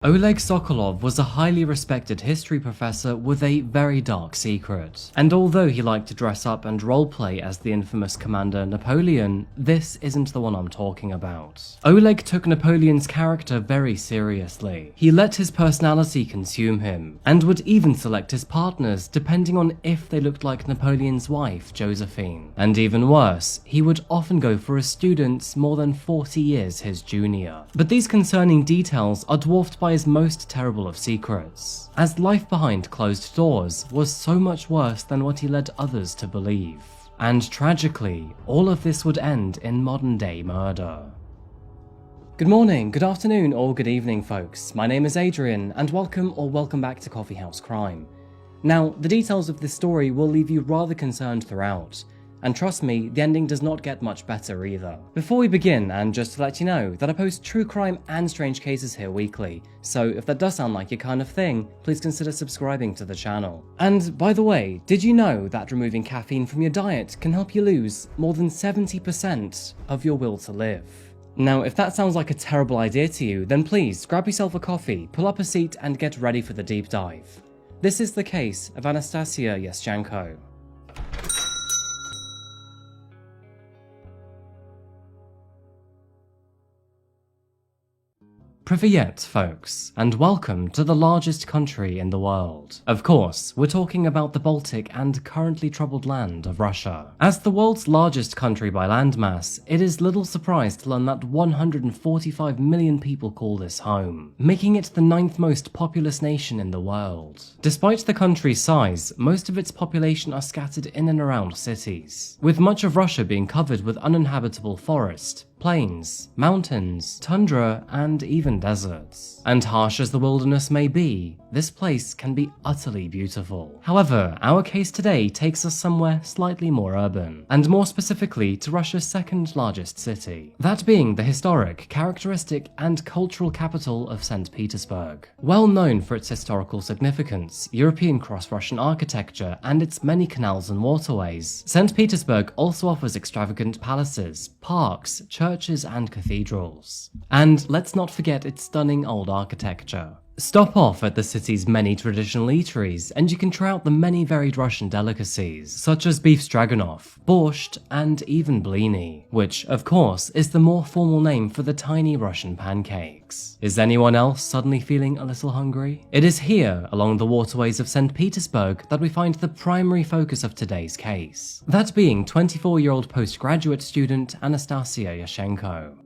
Oleg Sokolov was a highly respected history professor with a very dark secret. And although he liked to dress up and roleplay as the infamous Commander Napoleon, this isn't the one I'm talking about. Oleg took Napoleon's character very seriously. He let his personality consume him, and would even select his partners depending on if they looked like Napoleon's wife, Josephine. And even worse, he would often go for his students more than 40 years his junior. But these concerning details are dwarfed by his most terrible of secrets, as life behind closed doors was so much worse than what he led others to believe. And tragically, all of this would end in modern-day murder. Good morning, good afternoon, or good evening, folks. My name is Adrian, and welcome back to Coffee House Crime. Now, the details of this story will leave you rather concerned throughout, and trust me, the ending does not get much better either. Before we begin, and just to let you know that I post true crime and strange cases here weekly, so if that does sound like your kind of thing, please consider subscribing to the channel. And by the way, did you know that removing caffeine from your diet can help you lose more than 70% of your will to live? Now, if that sounds like a terrible idea to you, then please grab yourself a coffee, pull up a seat, and get ready for the deep dive. This is the case of Anastasia Yaschenko. Privyet, folks, and welcome to the largest country in the world. Of course, we're talking about the Baltic and currently troubled land of Russia. As the world's largest country by landmass, it is little surprise to learn that 145 million people call this home, making it the 9th most populous nation in the world. Despite the country's size, most of its population are scattered in and around cities, with much of Russia being covered with uninhabitable forest, plains, mountains, tundra, and even deserts. And harsh as the wilderness may be, this place can be utterly beautiful. However, our case today takes us somewhere slightly more urban, and more specifically to Russia's second largest city, that being the historic, characteristic, and cultural capital of St. Petersburg. Well known for its historical significance, European cross-Russian architecture, and its many canals and waterways, St. Petersburg also offers extravagant palaces, parks, churches, and cathedrals. And let's not forget its stunning old architecture. Stop off at the city's many traditional eateries and you can try out the many varied Russian delicacies, such as beef stroganoff, borscht, and even blini, which, of course, is the more formal name for the tiny Russian pancakes. Is anyone else suddenly feeling a little hungry? It is here, along the waterways of St. Petersburg, that we find the primary focus of today's case, that being 24-year-old postgraduate student Anastasia Yaschenko.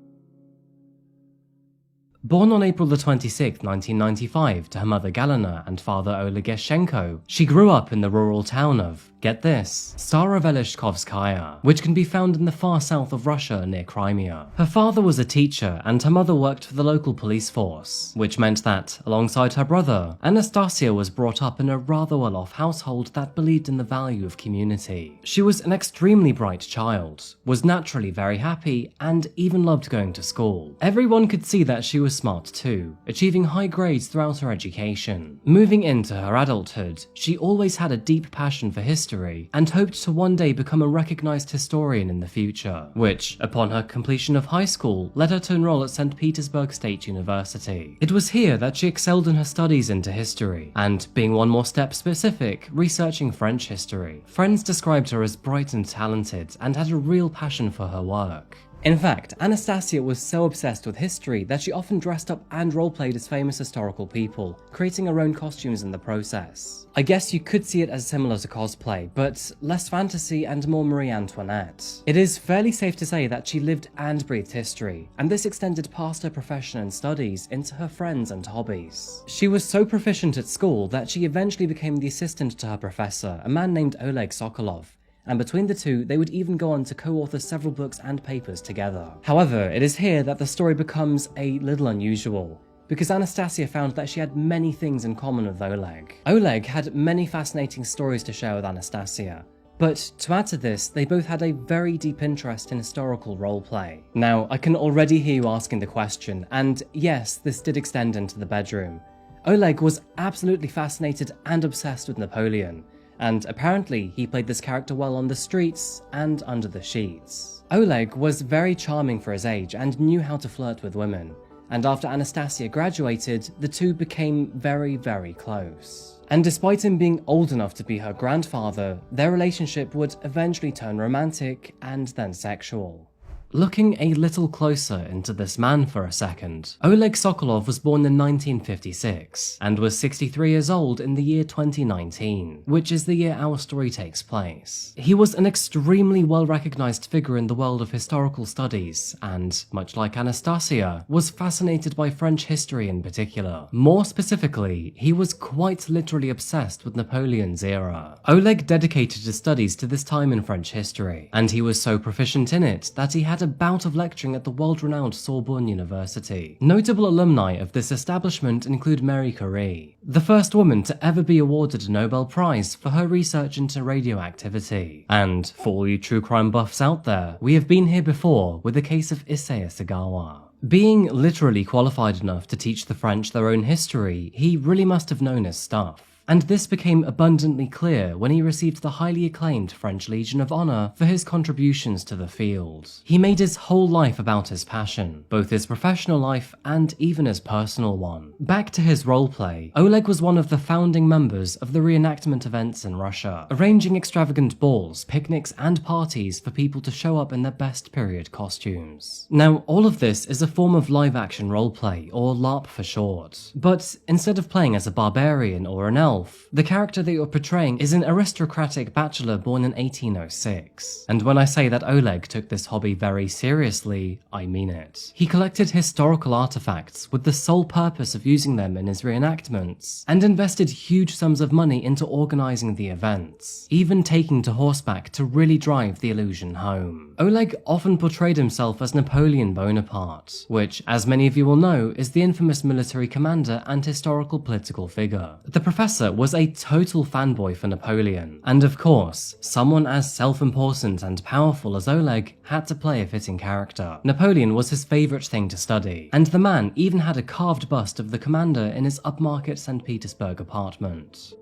Born on April 26, 1995 to her mother Galina and father Oleg Yaschenko, she grew up in the rural town of, get this, Starovelishkovskaya, which can be found in the far south of Russia near Crimea. Her father was a teacher and her mother worked for the local police force, which meant that, alongside her brother, Anastasia was brought up in a rather well-off household that believed in the value of community. She was an extremely bright child, was naturally very happy, and even loved going to school. Everyone could see that she was smart too, achieving high grades throughout her education. Moving into her adulthood, she always had a deep passion for history and hoped to one day become a recognized historian in the future, which, upon her completion of high school, led her to enroll at St. Petersburg State University. It was here that she excelled in her studies into history, and, being one more step specific, researching French history. Friends described her as bright and talented, and had a real passion for her work. In fact, Anastasia was so obsessed with history that she often dressed up and roleplayed as famous historical people, creating her own costumes in the process. I guess you could see it as similar to cosplay, but less fantasy and more Marie Antoinette. It is fairly safe to say that she lived and breathed history, and this extended past her profession and studies into her friends and hobbies. She was so proficient at school that she eventually became the assistant to her professor, a man named Oleg Sokolov, and between the two, they would even go on to co-author several books and papers together. However, it is here that the story becomes a little unusual, because Anastasia found that she had many things in common with Oleg. Oleg had many fascinating stories to share with Anastasia, but to add to this, they both had a very deep interest in historical roleplay. Now, I can already hear you asking the question, and yes, this did extend into the bedroom. Oleg was absolutely fascinated and obsessed with Napoleon, and apparently he played this character well on the streets and under the sheets. Oleg was very charming for his age and knew how to flirt with women, and after Anastasia graduated, the two became very, very close. And despite him being old enough to be her grandfather, their relationship would eventually turn romantic and then sexual. Looking a little closer into this man for a second, Oleg Sokolov was born in 1956 and was 63 years old in the year 2019, which is the year our story takes place. He was an extremely well-recognized figure in the world of historical studies and, much like Anastasia, was fascinated by French history in particular. More specifically, he was quite literally obsessed with Napoleon's era. Oleg dedicated his studies to this time in French history, and he was so proficient in it that he had a bout of lecturing at the world-renowned Sorbonne University. Notable alumni of this establishment include Marie Curie, the first woman to ever be awarded a Nobel Prize for her research into radioactivity. And for all you true crime buffs out there, we have been here before with the case of Issei Sagawa. Being literally qualified enough to teach the French their own history, he really must have known his stuff. And this became abundantly clear when he received the highly acclaimed French Legion of Honor for his contributions to the field. He made his whole life about his passion, both his professional life and even his personal one. Back to his roleplay, Oleg was one of the founding members of the reenactment events in Russia, arranging extravagant balls, picnics, and parties for people to show up in their best period costumes. Now, all of this is a form of live-action roleplay, or LARP for short. But instead of playing as a barbarian or an elf, the character that you're portraying is an aristocratic bachelor born in 1806. And when I say that Oleg took this hobby very seriously, I mean it. He collected historical artifacts with the sole purpose of using them in his reenactments, and invested huge sums of money into organizing the events, even taking to horseback to really drive the illusion home. Oleg often portrayed himself as Napoleon Bonaparte, which, as many of you will know, is the infamous military commander and historical political figure. The professor was a total fanboy for Napoleon, and of course, someone as self-important and powerful as Oleg had to play a fitting character. Napoleon was his favourite thing to study, and the man even had a carved bust of the commander in his upmarket St. Petersburg apartment.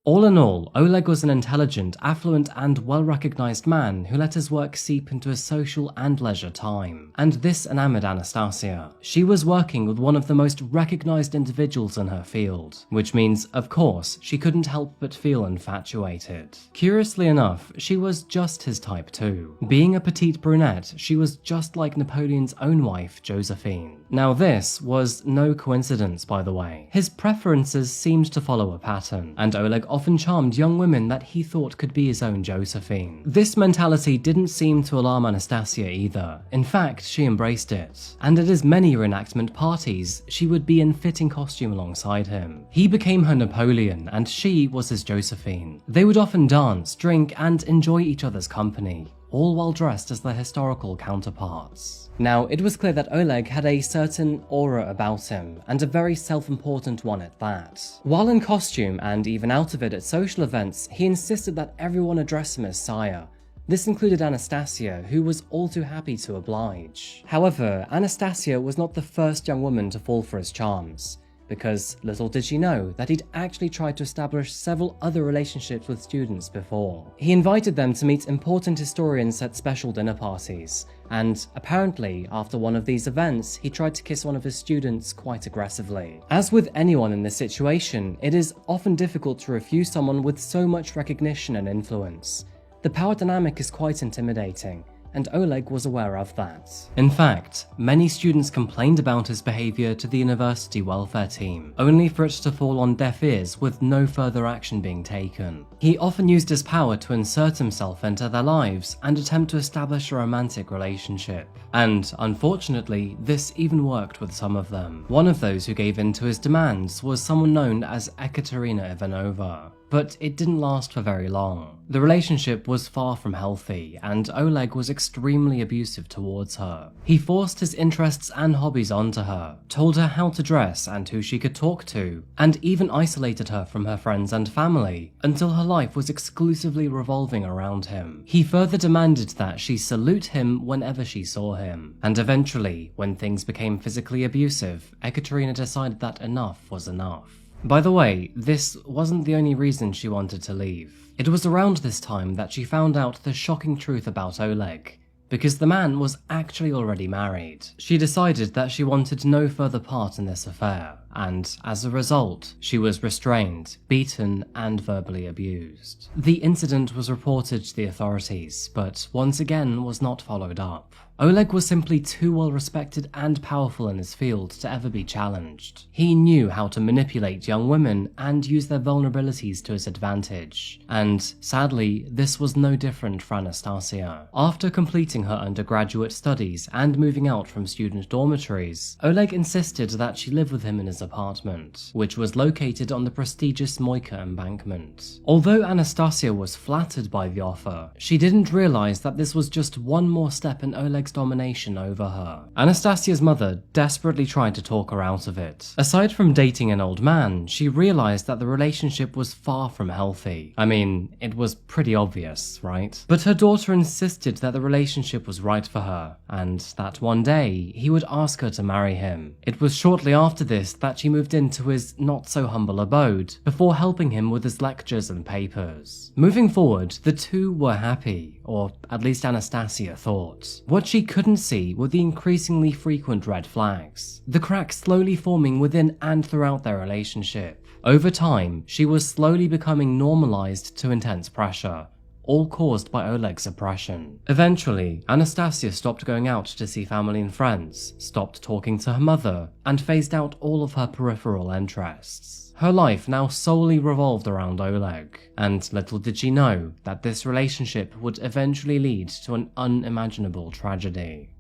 All in all, Oleg was an intelligent, affluent, and well-recognized man who let his work seep into his social and leisure time. And this enamored Anastasia. She was working with one of the most recognized individuals in her field, which means, of course, she couldn't help but feel infatuated. Curiously enough, she was just his type too. Being a petite brunette, she was just like Napoleon's own wife, Josephine. Now this was no coincidence, by the way. His preferences seemed to follow a pattern, and Oleg often charmed young women that he thought could be his own Josephine. This mentality didn't seem to alarm Anastasia either. In fact, she embraced it, and at his many reenactment parties, she would be in fitting costume alongside him. He became her Napoleon, and she was his Josephine. They would often dance, drink, and enjoy each other's company, all while dressed as their historical counterparts. Now, it was clear that Oleg had a certain aura about him, and a very self-important one at that. While in costume, and even out of it at social events, he insisted that everyone address him as sire. This included Anastasia, who was all too happy to oblige. However, Anastasia was not the first young woman to fall for his charms, because little did she know that he'd actually tried to establish several other relationships with students before. He invited them to meet important historians at special dinner parties, and apparently, after one of these events, he tried to kiss one of his students quite aggressively. As with anyone in this situation, it is often difficult to refuse someone with so much recognition and influence. The power dynamic is quite intimidating, and Oleg was aware of that. In fact, many students complained about his behavior to the university welfare team, only for it to fall on deaf ears with no further action being taken. He often used his power to insert himself into their lives and attempt to establish a romantic relationship. And unfortunately, this even worked with some of them. One of those who gave in to his demands was someone known as Ekaterina Ivanova. But it didn't last for very long. The relationship was far from healthy, and Oleg was extremely abusive towards her. He forced his interests and hobbies onto her, told her how to dress and who she could talk to, and even isolated her from her friends and family, until her life was exclusively revolving around him. He further demanded that she salute him whenever she saw him, and eventually, when things became physically abusive, Ekaterina decided that enough was enough. By the way, this wasn't the only reason she wanted to leave. It was around this time that she found out the shocking truth about Oleg, because the man was actually already married. She decided that she wanted no further part in this affair, and as a result, she was restrained, beaten, and verbally abused. The incident was reported to the authorities, but once again was not followed up. Oleg was simply too well respected and powerful in his field to ever be challenged. He knew how to manipulate young women and use their vulnerabilities to his advantage, and sadly, this was no different for Anastasia. After completing her undergraduate studies and moving out from student dormitories, Oleg insisted that she live with him in his apartment, which was located on the prestigious Moika embankment. Although Anastasia was flattered by the offer, she didn't realize that this was just one more step in Oleg's domination over her. Anastasia's mother desperately tried to talk her out of it. Aside from dating an old man, she realized that the relationship was far from healthy. I mean, it was pretty obvious, right? But her daughter insisted that the relationship was right for her, and that one day he would ask her to marry him. It was shortly after this that she moved into his not-so-humble abode, before helping him with his lectures and papers. Moving forward, the two were happy, or at least Anastasia thought. What she couldn't see were the increasingly frequent red flags, the cracks slowly forming within and throughout their relationship. Over time, she was slowly becoming normalized to intense pressure, all caused by Oleg's oppression. Eventually, Anastasia stopped going out to see family and friends, stopped talking to her mother, and phased out all of her peripheral interests. Her life now solely revolved around Oleg, and little did she know that this relationship would eventually lead to an unimaginable tragedy.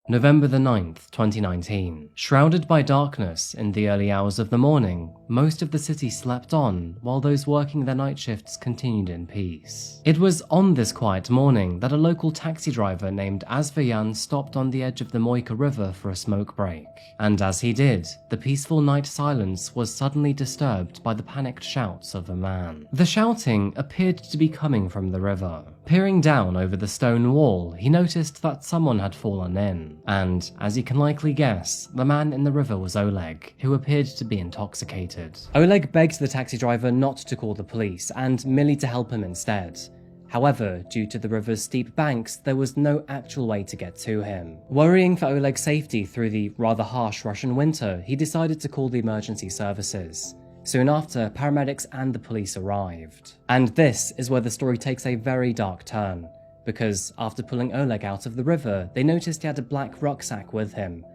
November the 9th, 2019. Shrouded by darkness in the early hours of the morning, most of the city slept on while those working their night shifts continued in peace. It was on this quiet morning that a local taxi driver named Asvayan stopped on the edge of the Moika River for a smoke break. And as he did, the peaceful night silence was suddenly disturbed by the panicked shouts of a man. The shouting appeared to be coming from the river. Peering down over the stone wall, he noticed that someone had fallen in, and, as you can likely guess, the man in the river was Oleg, who appeared to be intoxicated. Oleg begged the taxi driver not to call the police and Millie to help him instead. However, due to the river's steep banks, there was no actual way to get to him. Worrying for Oleg's safety through the rather harsh Russian winter, he decided to call the emergency services. Soon after, paramedics and the police arrived. And this is where the story takes a very dark turn, because after pulling Oleg out of the river, they noticed he had a black rucksack with him,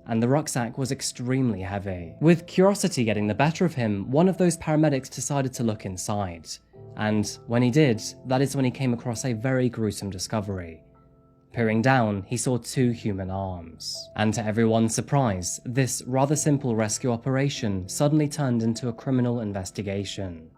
and the rucksack was extremely heavy. With curiosity getting the better of him, one of those paramedics decided to look inside, and when he did, that is when he came across a very gruesome discovery. Peering down, he saw 2 human arms. And to everyone's surprise, this rather simple rescue operation suddenly turned into a criminal investigation.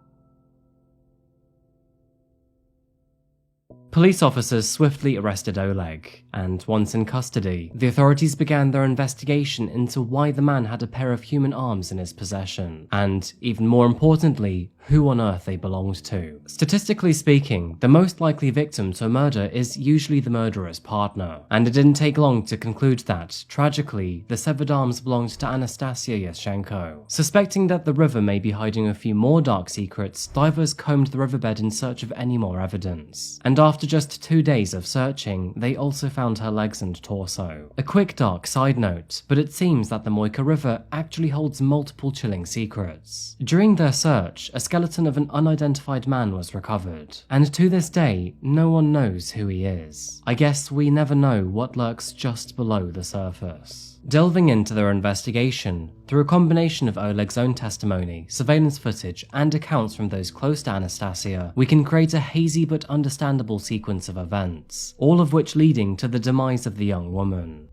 Police officers swiftly arrested Oleg, and once in custody, the authorities began their investigation into why the man had a pair of human arms in his possession, and, even more importantly, who on earth they belonged to. Statistically speaking, the most likely victim to a murder is usually the murderer's partner, and it didn't take long to conclude that, tragically, the severed arms belonged to Anastasia Yashchenko. Suspecting that the river may be hiding a few more dark secrets, divers combed the riverbed in search of any more evidence, and after just 2 days of searching, they also found her legs and torso. A quick dark side note, but it seems that the Moika River actually holds multiple chilling secrets. During their search, a skeleton of an unidentified man was recovered, and to this day, no one knows who he is. I guess we never know what lurks just below the surface. Delving into their investigation, through a combination of Oleg's own testimony, surveillance footage, and accounts from those close to Anastasia, we can create a hazy but understandable sequence of events, all of which leading to the demise of the young woman.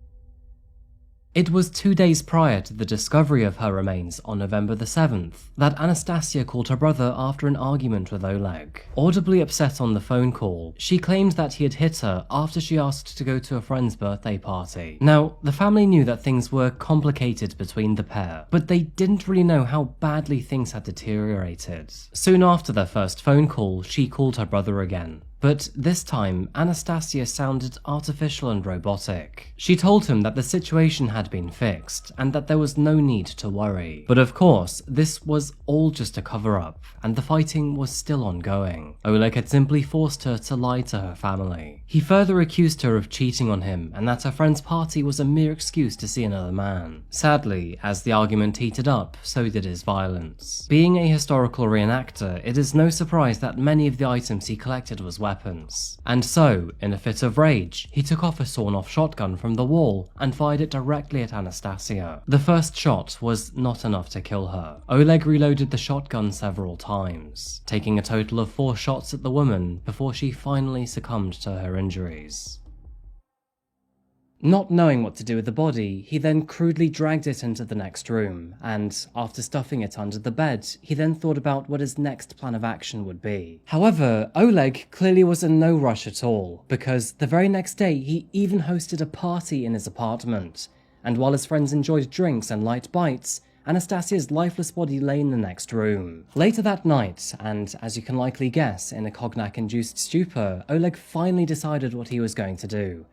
It was 2 days prior to the discovery of her remains on November the 7th that Anastasia called her brother after an argument with Oleg. Audibly upset on the phone call, she claimed that he had hit her after she asked to go to a friend's birthday party. Now, the family knew that things were complicated between the pair, but they didn't really know how badly things had deteriorated. Soon after their first phone call, she called her brother again. But this time, Anastasia sounded artificial and robotic. She told him that the situation had been fixed and that there was no need to worry. But of course, this was all just a cover-up, and the fighting was still ongoing. Oleg had simply forced her to lie to her family. He further accused her of cheating on him and that her friend's party was a mere excuse to see another man. Sadly, as the argument heated up, so did his violence. Being a historical reenactor, it is no surprise that many of the items he collected was weapons. And so, in a fit of rage, he took off a sawn-off shotgun from the wall and fired it directly at Anastasia. The first shot was not enough to kill her. Oleg reloaded the shotgun several times, taking a total of 4 shots at the woman before she finally succumbed to her injuries. Not knowing what to do with the body, he then crudely dragged it into the next room, and after stuffing it under the bed, he then thought about what his next plan of action would be. However, Oleg clearly was in no rush at all, because the very next day he even hosted a party in his apartment, and while his friends enjoyed drinks and light bites, Anastasia's lifeless body lay in the next room. Later that night, and as you can likely guess, in a cognac-induced stupor, Oleg finally decided what he was going to do,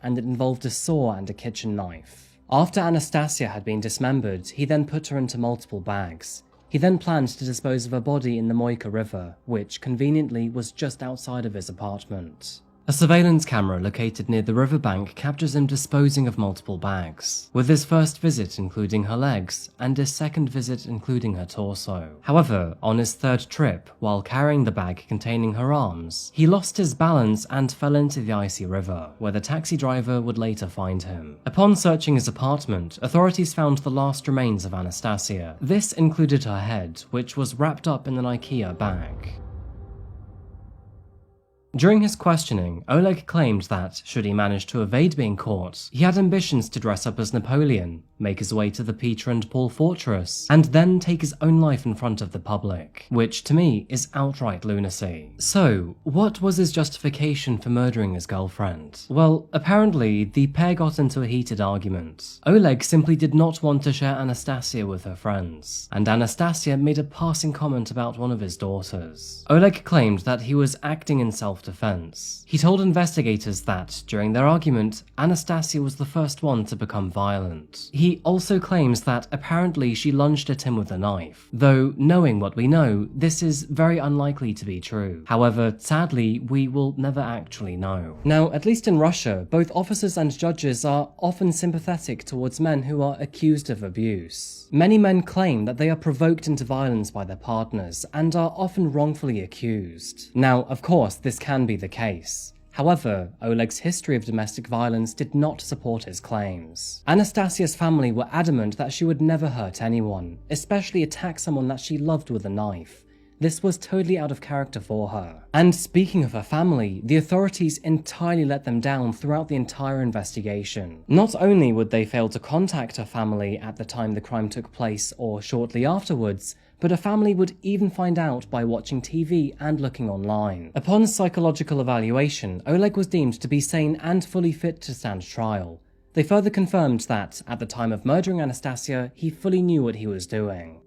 and it involved a saw and a kitchen knife. After Anastasia had been dismembered, he then put her into multiple bags. He then planned to dispose of her body in the Moika River, which conveniently was just outside of his apartment. A surveillance camera located near the riverbank captures him disposing of multiple bags, with his first visit including her legs, and his second visit including her torso. However, on his third trip, while carrying the bag containing her arms, he lost his balance and fell into the icy river, where the taxi driver would later find him. Upon searching his apartment, authorities found the last remains of Anastasia. This included her head, which was wrapped up in an IKEA bag. During his questioning, Oleg claimed that, should he manage to evade being caught, he had ambitions to dress up as Napoleon, make his way to the Peter and Paul fortress, and then take his own life in front of the public, which to me is outright lunacy. So, what was his justification for murdering his girlfriend? Well, apparently, the pair got into a heated argument. Oleg simply did not want to share Anastasia with her friends, and Anastasia made a passing comment about one of his daughters. Oleg claimed that he was acting in self-defense. He told investigators that, during their argument, Anastasia was the first one to become violent. He also claims that apparently she lunged at him with a knife, though knowing what we know, this is very unlikely to be true. However, sadly, we will never actually know. Now, at least in Russia, both officers and judges are often sympathetic towards men who are accused of abuse. Many men claim that they are provoked into violence by their partners and are often wrongfully accused. Now, of course, this can be the case. However, Oleg's history of domestic violence did not support his claims. Anastasia's family were adamant that she would never hurt anyone, especially attack someone that she loved with a knife. This was totally out of character for her. And speaking of her family, the authorities entirely let them down throughout the entire investigation. Not only would they fail to contact her family at the time the crime took place or shortly afterwards, but her family would even find out by watching TV and looking online. Upon psychological evaluation, Oleg was deemed to be sane and fully fit to stand trial. They further confirmed that, at the time of murdering Anastasia, he fully knew what he was doing.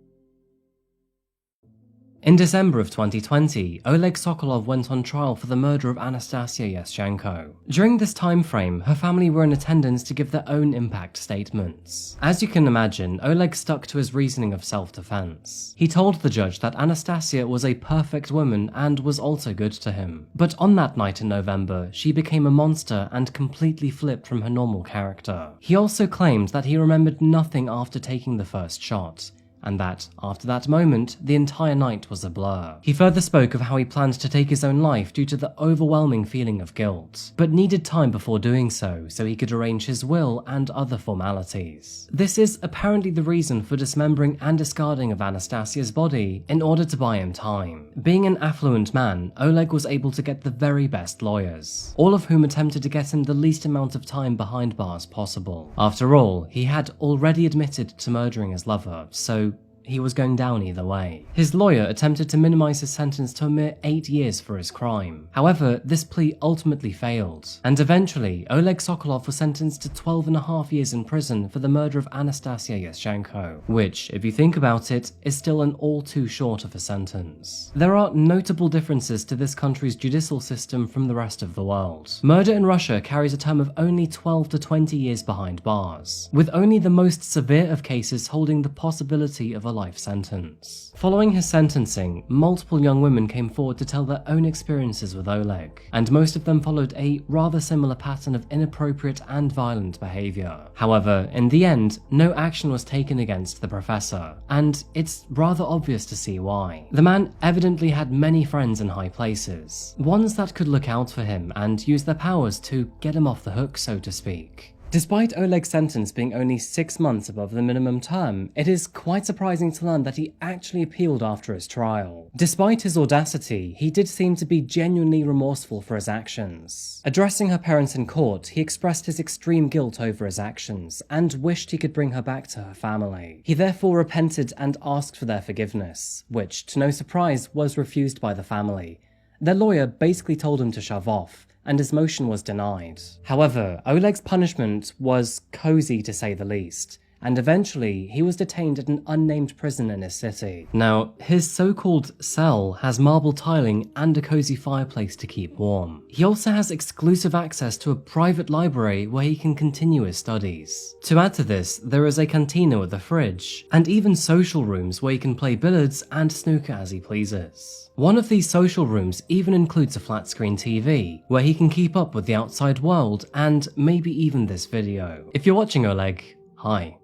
In December of 2020, Oleg Sokolov went on trial for the murder of Anastasia Yashchenko. During this time frame, her family were in attendance to give their own impact statements. As you can imagine, Oleg stuck to his reasoning of self-defense. He told the judge that Anastasia was a perfect woman and was also good to him. But on that night in November, she became a monster and completely flipped from her normal character. He also claimed that he remembered nothing after taking the first shot, and that, after that moment, the entire night was a blur. He further spoke of how he planned to take his own life due to the overwhelming feeling of guilt, but needed time before doing so he could arrange his will and other formalities. This is apparently the reason for dismembering and discarding of Anastasia's body in order to buy him time. Being an affluent man, Oleg was able to get the very best lawyers, all of whom attempted to get him the least amount of time behind bars possible. After all, he had already admitted to murdering his lover, so he was going down either way. His lawyer attempted to minimize his sentence to a mere 8 years for his crime. However, this plea ultimately failed, and eventually Oleg Sokolov was sentenced to 12.5 years in prison for the murder of Anastasia Yashchenko, which, if you think about it, is still an all too short of a sentence. There are notable differences to this country's judicial system from the rest of the world. Murder in Russia carries a term of only 12 to 20 years behind bars, with only the most severe of cases holding the possibility of a life sentence. Following his sentencing, multiple young women came forward to tell their own experiences with Oleg, and most of them followed a rather similar pattern of inappropriate and violent behavior. However, in the end, no action was taken against the professor, and it's rather obvious to see why. The man evidently had many friends in high places, ones that could look out for him and use their powers to get him off the hook, so to speak. Despite Oleg's sentence being only 6 months above the minimum term, it is quite surprising to learn that he actually appealed after his trial. Despite his audacity, he did seem to be genuinely remorseful for his actions. Addressing her parents in court, he expressed his extreme guilt over his actions and wished he could bring her back to her family. He therefore repented and asked for their forgiveness, which, to no surprise, was refused by the family. Their lawyer basically told him to shove off, and his motion was denied. However, Oleg's punishment was cozy to say the least, and eventually he was detained at an unnamed prison in his city. Now, his so-called cell has marble tiling and a cozy fireplace to keep warm. He also has exclusive access to a private library where he can continue his studies. To add to this, there is a cantina with a fridge, and even social rooms where he can play billiards and snooker as he pleases. One of these social rooms even includes a flat-screen TV, where he can keep up with the outside world and maybe even this video. If you're watching, Oleg, hi.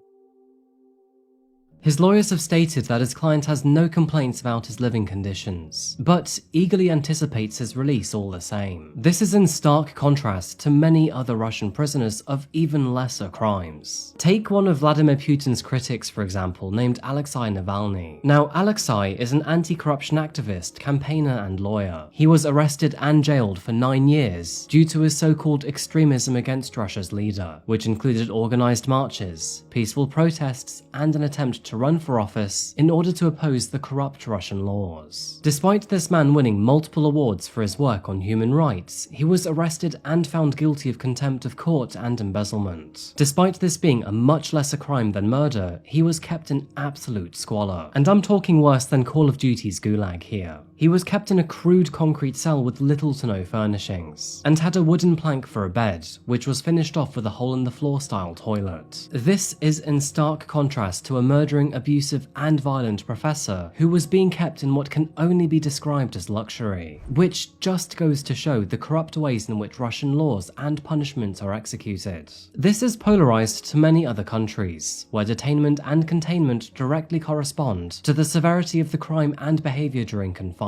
His lawyers have stated that his client has no complaints about his living conditions, but eagerly anticipates his release all the same. This is in stark contrast to many other Russian prisoners of even lesser crimes. Take one of Vladimir Putin's critics, for example, named Alexei Navalny. Now, Alexei is an anti-corruption activist, campaigner, and lawyer. He was arrested and jailed for 9 years due to his so-called extremism against Russia's leader, which included organized marches, peaceful protests, and an attempt to run for office in order to oppose the corrupt Russian laws. Despite this man winning multiple awards for his work on human rights, he was arrested and found guilty of contempt of court and embezzlement. Despite this being a much lesser crime than murder, he was kept in absolute squalor. And I'm talking worse than Call of Duty's Gulag here. He was kept in a crude concrete cell with little to no furnishings, and had a wooden plank for a bed, which was finished off with a hole-in-the-floor style toilet. This is in stark contrast to a murdering, abusive, and violent professor who was being kept in what can only be described as luxury, which just goes to show the corrupt ways in which Russian laws and punishments are executed. This is polarized to many other countries, where detainment and containment directly correspond to the severity of the crime and behavior during confinement.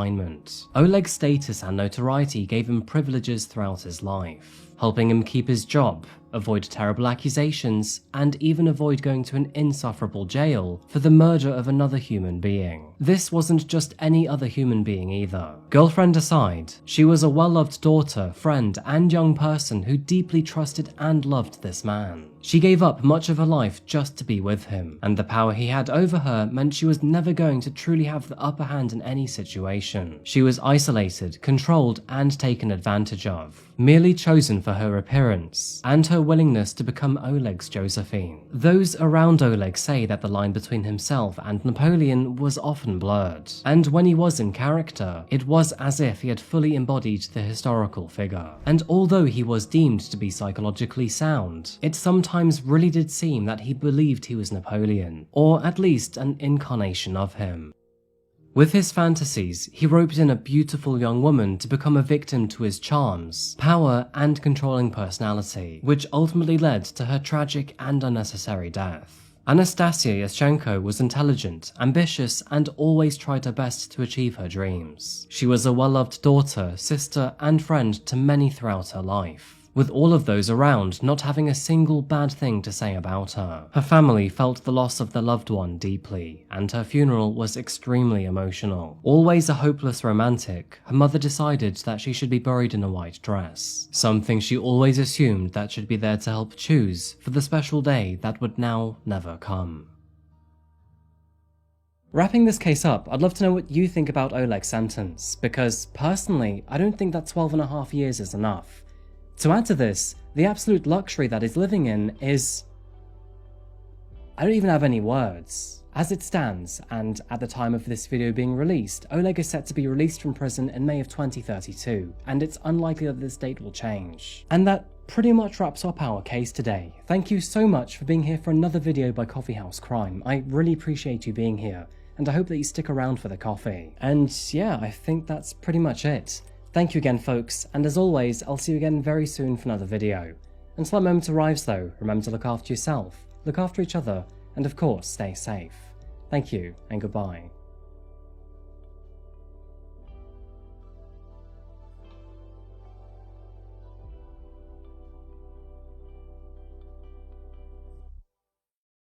Oleg's status and notoriety gave him privileges throughout his life, helping him keep his job, avoid terrible accusations, and even avoid going to an insufferable jail for the murder of another human being. This wasn't just any other human being either. Girlfriend aside, she was a well-loved daughter, friend, and young person who deeply trusted and loved this man. She gave up much of her life just to be with him, and the power he had over her meant she was never going to truly have the upper hand in any situation. She was isolated, controlled, and taken advantage of, merely chosen for her appearance, and her willingness to become Oleg's Josephine. Those around Oleg say that the line between himself and Napoleon was often blurred, and when he was in character, it was as if he had fully embodied the historical figure. And although he was deemed to be psychologically sound, it sometimes really did seem that he believed he was Napoleon, or at least an incarnation of him. With his fantasies, he roped in a beautiful young woman to become a victim to his charms, power, and controlling personality, which ultimately led to her tragic and unnecessary death. Anastasia Yashchenko was intelligent, ambitious, and always tried her best to achieve her dreams. She was a well-loved daughter, sister, and friend to many throughout her life, with all of those around not having a single bad thing to say about her. Her family felt the loss of their loved one deeply, and her funeral was extremely emotional. Always a hopeless romantic, her mother decided that she should be buried in a white dress, something she always assumed that should be there to help choose for the special day that would now never come. Wrapping this case up, I'd love to know what you think about Oleg's sentence, because personally, I don't think that 12.5 years is enough. To add to this, the absolute luxury that he's living in is... I don't even have any words. As it stands, and at the time of this video being released, Oleg is set to be released from prison in May of 2032, and it's unlikely that this date will change. And that pretty much wraps up our case today. Thank you so much for being here for another video by Coffee House Crime. I really appreciate you being here, and I hope that you stick around for the coffee. And yeah, I think that's pretty much it. Thank you again, folks, and as always, I'll see you again very soon for another video. Until that moment arrives though, remember to look after yourself, look after each other, and of course, stay safe. Thank you, and goodbye.